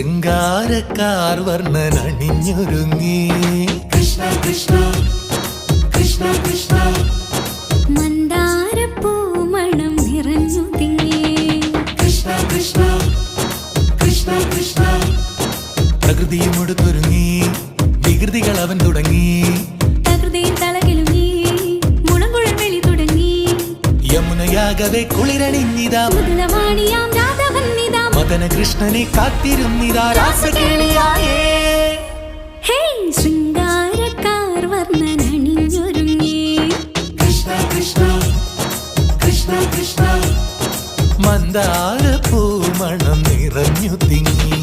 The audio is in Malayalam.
ശൃംഗാരക്കാർ വർണ്ണനണിഞ്ഞൊരുങ്ങി കൃഷ്ണ കൃഷ്ണ കൃഷ്ണ കൃഷ്ണ മന്ദാരപ്പൂമണം നിറഞ്ഞു തിങ്ങി കൃഷ്ണ കൃഷ്ണ കൃഷ്ണ കൃഷ്ണ പ്രകൃതിയും ഒടുത്തൊരുങ്ങി വികൃതികൾ അവൻ തുടങ്ങി തകൃതിയിൽ തലകിലുങ്ങി മുളങ്കുഴൽ വെളി തുടങ്ങി യമുനയാകവെ കുളിരണിഞ്ഞിതാ മുതലവാണിയാം രാധവന്നിതാ മദന കൃഷ്ണനെ കാത്തിരുന്നിതാ രാസകേളിയായേ ഹേ ശൃംഗാരക്കാർ വർണ്ണനണിഞ്ഞൊരുങ്ങി കൃഷ്ണ കൃഷ്ണ കൃഷ്ണ കൃഷ്ണ മന്ദാരപ്പൂമണം നിറഞ്ഞു തിങ്ങി